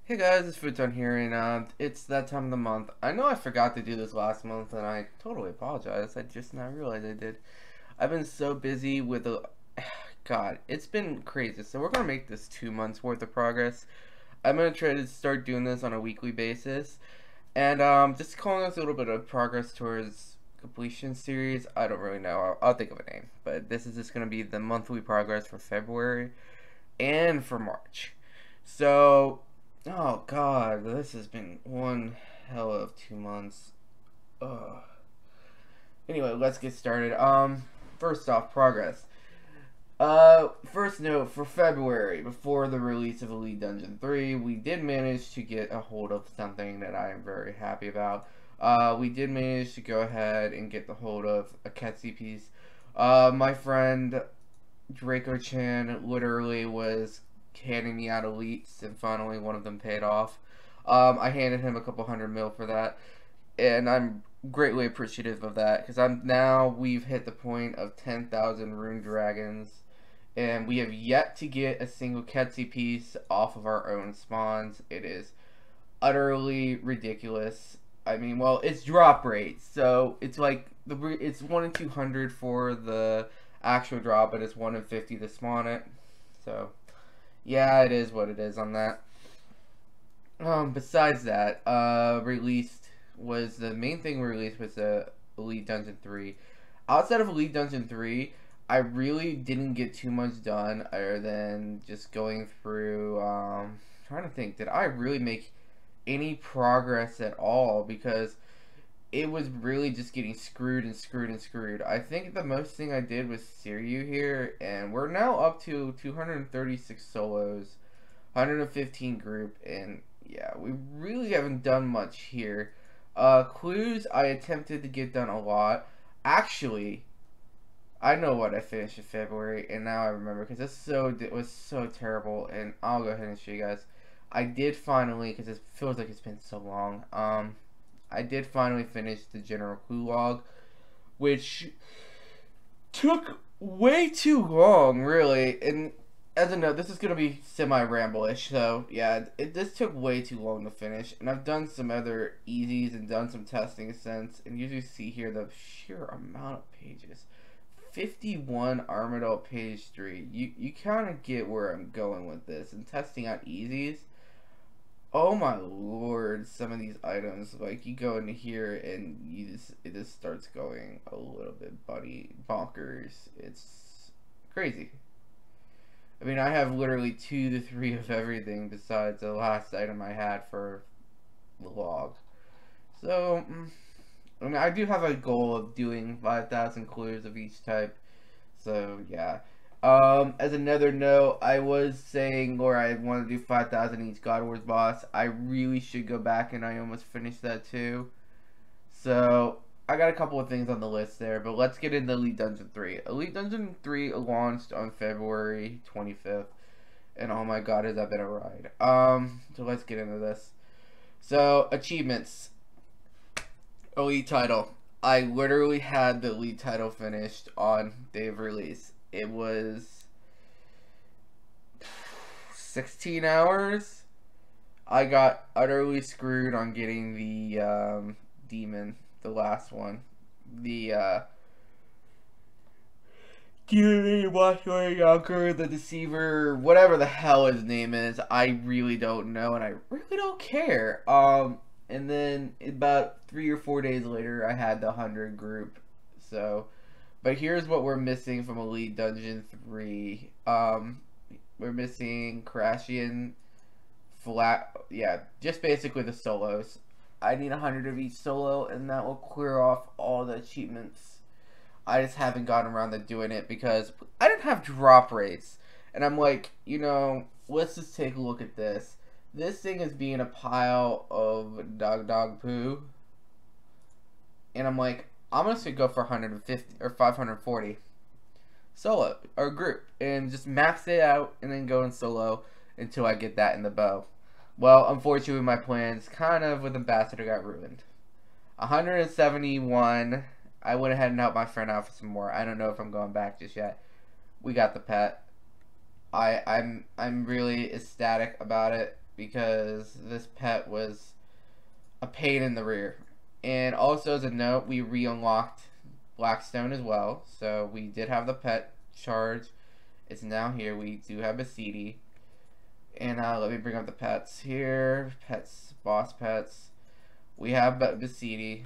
Hey guys, it's Futon here, and it's that time of the month. I know I forgot to do this last month, and I totally apologize. I just now realized I did. I've been so busy with the... God, it's been crazy. So we're gonna make this 2 months worth of progress. I'm gonna try to start doing this on a weekly basis, and just calling this a little bit of progress towards completion series. I don't really know. I'll think of a name, but this is just gonna be the monthly progress for February and for March. So, oh god, this has been one hell of 2 months. Ugh. Anyway, let's get started. First off, progress. First note for February, before the release of Elite Dungeon 3, we did manage to get a hold of something that I am very happy about. We did manage to go ahead and get the hold of a Ketsy piece. My friend Draco-chan literally was handing me out elites, and finally one of them paid off. I handed him a couple hundred mil for that, and I'm greatly appreciative of that, because we've hit the point of 10,000 rune dragons, and we have yet to get a single Ketsy piece off of our own spawns. It is utterly ridiculous. I mean, well, it's drop rate, so it's like it's 1 in 200 for the actual drop, but it's 1 in 50 to spawn it. So yeah, it is what it is on that. Besides that, the main thing we released was the Elite Dungeon 3. Outside of Elite Dungeon 3, I really didn't get too much done other than just going through, trying to think, did I really make any progress at all? Because it was really just getting screwed and screwed and screwed. I think the most thing I did was Siryu here, and we're now up to 236 solos, 115 group, and yeah, we really haven't done much here. Clues, I attempted to get done a lot. Actually, I know what I finished in February, and now I remember, because it was so terrible, and I'll go ahead and show you guys. I did finally, because it feels like it's been so long, I did finally finish the general clue log, which took way too long, really. And as a note, this is going to be semi-ramble-ish, so yeah, this took way too long to finish. And I've done some other easies and done some testing since, and you just see here the sheer amount of pages. 51 Armadale page 3. You kind of get where I'm going with this, and testing out easies. Oh my lord, some of these items, like, you go into here and it just starts going a little bit bonkers. It's crazy. I mean, I have literally 2 to 3 of everything besides the last item I had for the log. So, I mean, I do have a goal of doing 5,000 clues of each type. So, yeah. As another note, I was saying, or I want to do 5,000 each God Wars boss. I really should go back, and I almost finished that too. So, I got a couple of things on the list there, but let's get into Elite Dungeon 3. Elite Dungeon 3 launched on February 25th, and oh my god, has that been a ride. So let's get into this. So, achievements. Elite title. I literally had the Elite title finished on day of release. It was 16 hours. I got utterly screwed on getting the demon, the last one. The Watcher, the Deceiver, whatever the hell his name is. I really don't know, and I really don't care. And then about 3 or 4 days later, I had the 100 group. So, but here's what we're missing from Elite Dungeon 3. We're missing Crashian, just basically the solos. I need 100 of each solo, and that will clear off all the achievements. I just haven't gotten around to doing it because I didn't have drop rates. And I'm like, let's just take a look at this. This thing is being a pile of dog poo. And I'm like, I'm just gonna go for 150 or 540 solo or group and just max it out and then go in solo until I get that in the bow. Well, unfortunately, my plans kind of with Ambassador got ruined. 171. I went ahead and helped my friend out for some more. I don't know if I'm going back just yet. We got the pet. I'm really ecstatic about it. because this pet was a pain in the rear. And also as a note, we re-unlocked Blackstone as well. So we did have the pet charge. It's now here. We do have a CD. And let me bring up the pets here. Pets, boss pets. We have Basidi.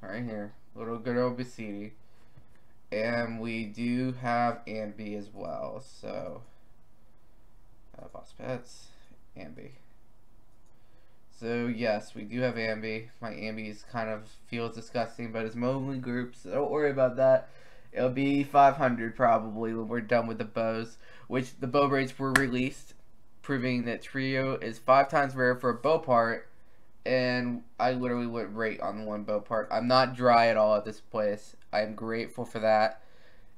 Right here. Little good old Basidi. And we do have Ambi as well. So, boss pets, Ambi. So, yes, we do have Ambi. My Ambi kind of feels disgusting, but it's mostly groups, so don't worry about that. It'll be 500 probably when we're done with the bows, which the bow rates were released, proving that Trio is 5 times rare for a bow part, and I literally went right on the one bow part. I'm not dry at all at this place. I am grateful for that.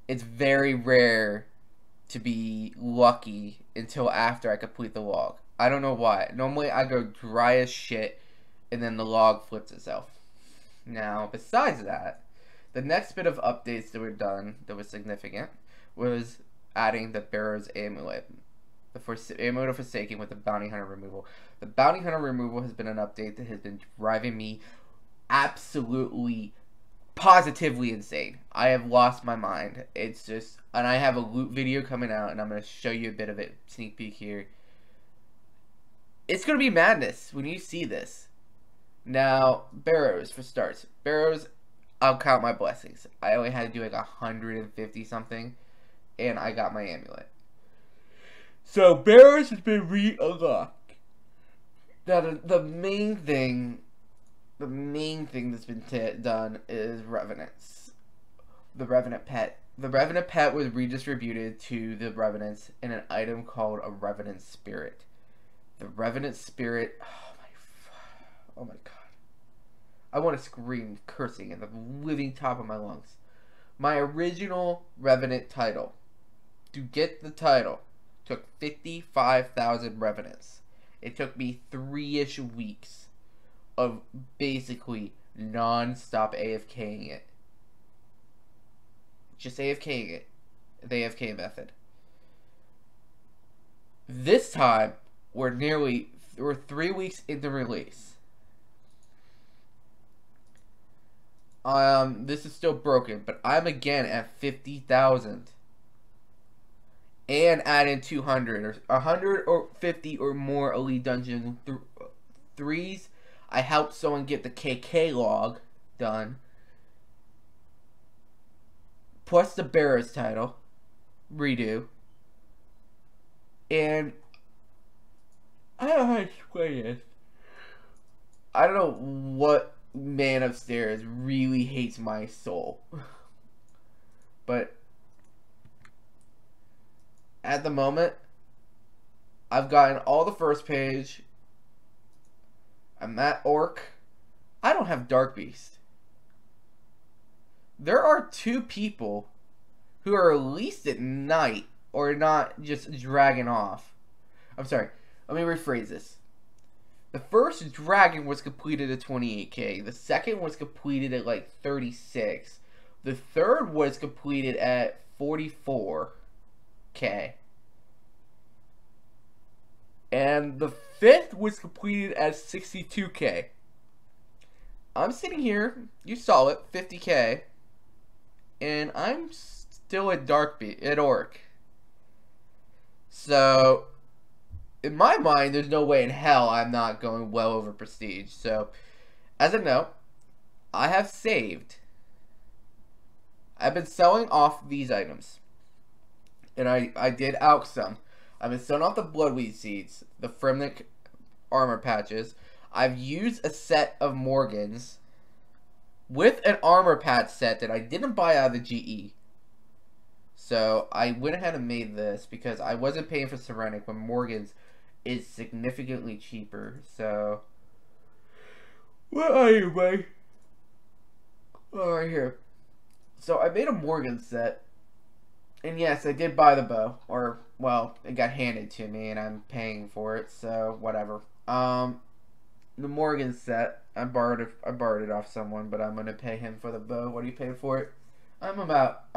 It's very rare to be lucky until after I complete the log. I don't know why. Normally I go dry as shit and then the log flips itself. Now, besides that, the next bit of updates that were done that was significant was adding the Bearer's Amulet. The Amulet of Forsaking with the Bounty Hunter removal. The Bounty Hunter removal has been an update that has been driving me absolutely, positively insane. I have lost my mind. It's just, and I have a loot video coming out and I'm going to show you a bit of it, sneak peek here. It's going to be madness when you see this. Now, Barrows for starts. Barrows, I'll count my blessings. I only had to do like 150 something, and I got my amulet. So Barrows has been re-unlocked. Now the main thing that's been done is Revenants. The Revenant pet. The Revenant pet was redistributed to the Revenants in an item called a Revenant Spirit. The Revenant Spirit. Oh my god. I want to scream cursing at the living top of my lungs. My original Revenant title, to get the title, took 55,000 Revenants. It took me 3-ish weeks of basically non-stop AFKing it. Just AFKing it. The AFK method. This time, we're 3 weeks into release. This is still broken, but I'm again at 50,000. And adding 200 or 100 or 50 or more Elite Dungeon 3s. I helped someone get the KK log done. Plus the Bearer's title. Redo. And I don't know how to explain this. I don't know what man upstairs really hates my soul. But at the moment, I've gotten all the first page. I'm at Orc. I don't have Dark Beast. There are 2 people who are at least at night or not just dragging off. I'm sorry. Let me rephrase this. The first dragon was completed at 28k. The second was completed at like 36. The third was completed at 44k. And the fifth was completed at 62k. I'm sitting here, you saw it, 50k. And I'm still at at Orc. So in my mind, there's no way in hell I'm not going well over Prestige. So, as a note, I have saved. I've been selling off these items. And I did out some. I've been selling off the Bloodweed Seeds, the Fremnic armor patches. I've used a set of Morgans with an armor patch set that I didn't buy out of the GE. So, I went ahead and made this because I wasn't paying for Serenic when Morgans is significantly cheaper. So, where are you, Mike? Oh, right here. So I made a Morgan set, and yes, I did buy the bow, or well, it got handed to me, and I'm paying for it. So whatever. The Morgan set, I borrowed it off someone, but I'm gonna pay him for the bow. What are you paying for it? I'm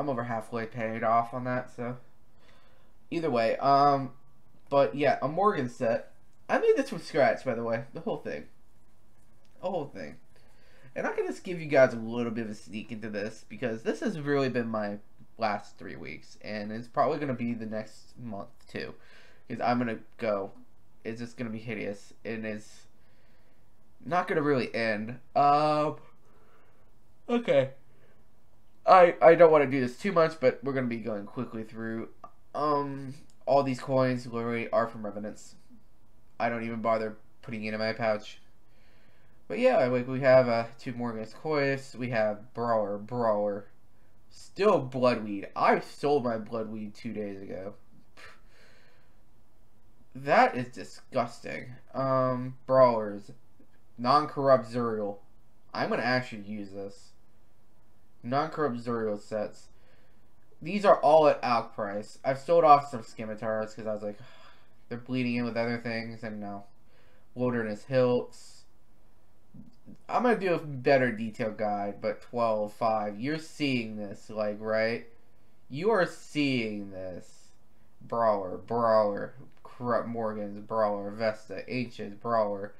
over halfway paid off on that. So Either way, but yeah, a Morgan set. I made this from scratch, by the way. The whole thing. The whole thing. And I can just give you guys a little bit of a sneak into this because this has really been my last 3 weeks, and it's probably gonna be the next month too, because I'm gonna go. It's just gonna be hideous, and it's not gonna really end. Okay. I don't want to do this too much, but we're gonna be going quickly through. All these coins literally are from Revenants. I don't even bother putting it in my pouch. But yeah, like we have 2 Morgan's coins. We have Brawler. Still Bloodweed. I sold my Bloodweed 2 days ago. That is disgusting. Brawlers. Non-corrupt Zuriel. I'm gonna actually use this. Non-corrupt Zuriel sets. These are all at ALC price. I've sold off some Scimitars because I was like, they're bleeding in with other things, and no. Wilderness Hilts. I'm going to do a better detailed guide, but 12.5. You're seeing this, like, right? You are seeing this. Brawler. Corrupt Morgans, Brawler, Vesta, Ancients, Brawler.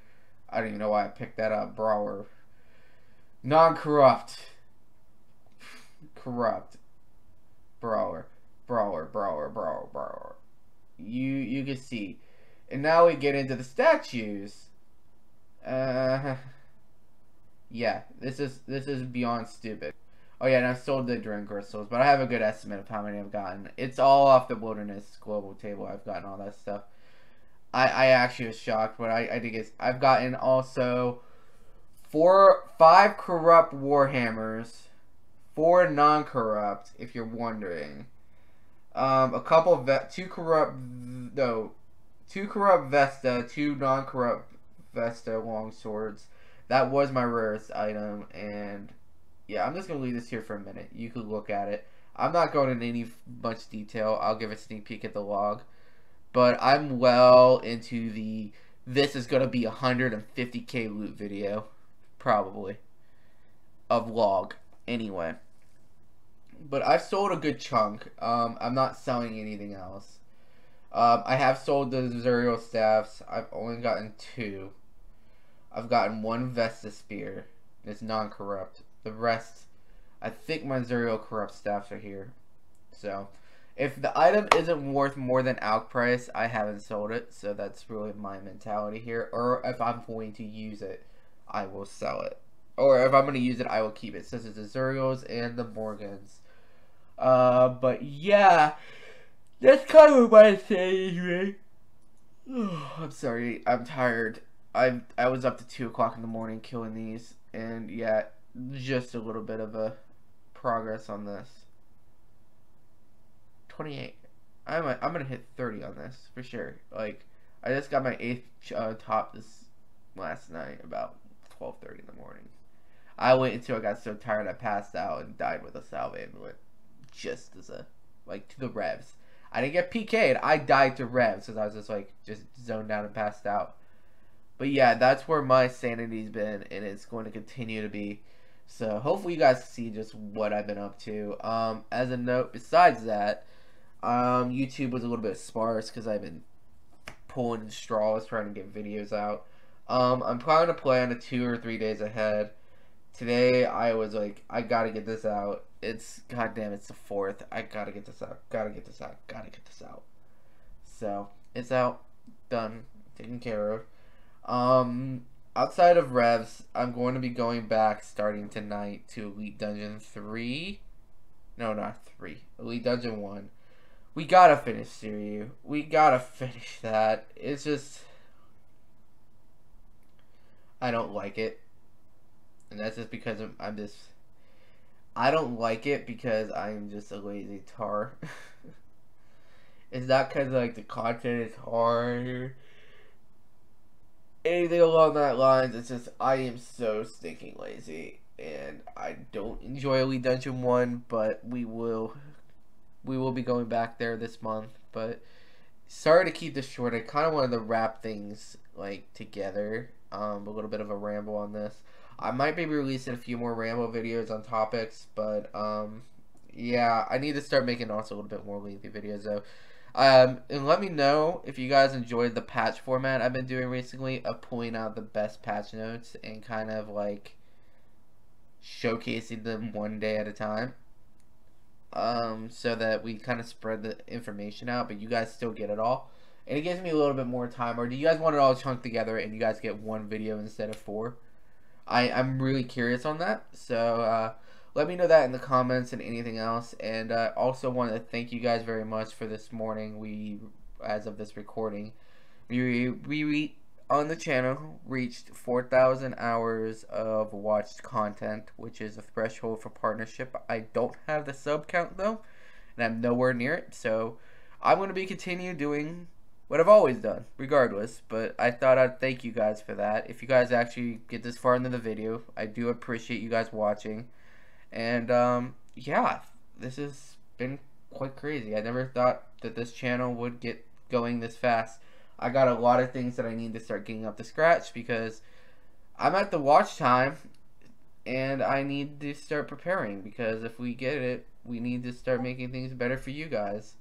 I don't even know why I picked that up. Brawler. Non-corrupt. Corrupt. Brawler. You can see. And now we get into the statues. Yeah, this is beyond stupid. Oh yeah, and I've sold the Drain Crystals, but I have a good estimate of how many I've gotten. It's all off the Wilderness Global table. I've gotten all that stuff. I actually was shocked, but I think I've gotten also 5 corrupt Warhammers, 4 non-corrupt, if you're wondering. A couple of 2 corrupt Vesta, 2 non-corrupt Vesta longswords. That was my rarest item, and yeah, I'm just gonna leave this here for a minute. You can look at it. I'm not going into any much detail. I'll give a sneak peek at the log, but I'm well into the this is gonna be a 150k loot video, probably, of log anyway. But I've sold a good chunk. I'm not selling anything else. I have sold the Zuriel staffs. I've only gotten 2. I've gotten 1 Vesta spear. It's non-corrupt. The rest, I think my Zuriel corrupt staffs are here. So, if the item isn't worth more than ALC price, I haven't sold it. So that's really my mentality here. Or if I'm going to use it, I will sell it. Or if I'm going to use it, I will keep it. Since it's the Zuriels and the Morgans. But yeah, that's kind of what I say anyway. I'm sorry, I'm tired. I was up to 2 o'clock in the morning killing these, and yeah, just a little bit of a progress on this. 28. I'm gonna hit 30 on this for sure. Like, I just got my 8th top this last night about 12:30 in the morning. I waited until I got so tired I passed out and died with a salve amulet, just as a to the revs. I didn't get PK'd. I died to revs because I was just zoned out and passed out. But yeah, that's where my sanity's been, and it's going to continue to be. So hopefully you guys see just what I've been up to. As a note, besides that, YouTube was a little bit sparse because I've been pulling straws trying to get videos out. I'm trying to plan a 2 or 3 days ahead. Today I was like, I gotta get this out. It's goddamn, it's the 4th. I gotta get this out. Gotta get this out. So it's out, done, taken care of. Outside of revs, I'm going to be going back starting tonight to Elite Dungeon 3. No, not 3. Elite Dungeon 1. We gotta finish Siriu. We gotta finish that. It's just, I don't like it. And that's just because I don't like it because I'm just a lazy tar. It's not because the content is hard. Anything along that lines. It's just I am so stinking lazy, and I don't enjoy Elite Dungeon 1, but we will be going back there this month. But sorry to keep this short. I kind of wanted to wrap things together. A little bit of a ramble on this. I might be releasing a few more Ramble videos on topics, but Yeah, I need to start making also a little bit more lengthy videos though. And let me know if you guys enjoyed the patch format I've been doing recently of pulling out the best patch notes and kind of like showcasing them one day at a time. So that we kind of spread the information out, but you guys still get it all. And it gives me a little bit more time. Or do you guys want it all chunked together and you guys get one video instead of 4? I'm really curious on that. So let me know that in the comments and anything else. And I also want to thank you guys very much for this morning. As of this recording, we on the channel reached 4,000 hours of watched content, which is a threshold for partnership. I don't have the sub count though, and I'm nowhere near it. So I'm going to be continue doing what I've always done, regardless. But I thought I'd thank you guys for that. If you guys actually get this far into the video, I do appreciate you guys watching. And yeah, this has been quite crazy. I never thought that this channel would get going this fast. I got a lot of things that I need to start getting up to scratch because I'm at the watch time and I need to start preparing, because if we get it, we need to start making things better for you guys.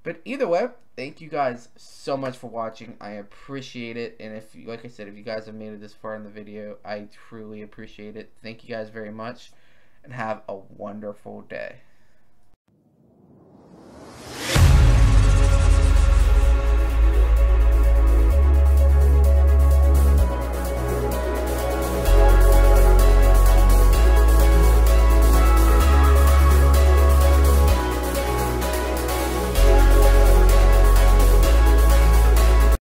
But either way, thank you guys so much for watching. I appreciate it. And if, like I said, if you guys have made it this far in the video, I truly appreciate it. Thank you guys very much and have a wonderful day.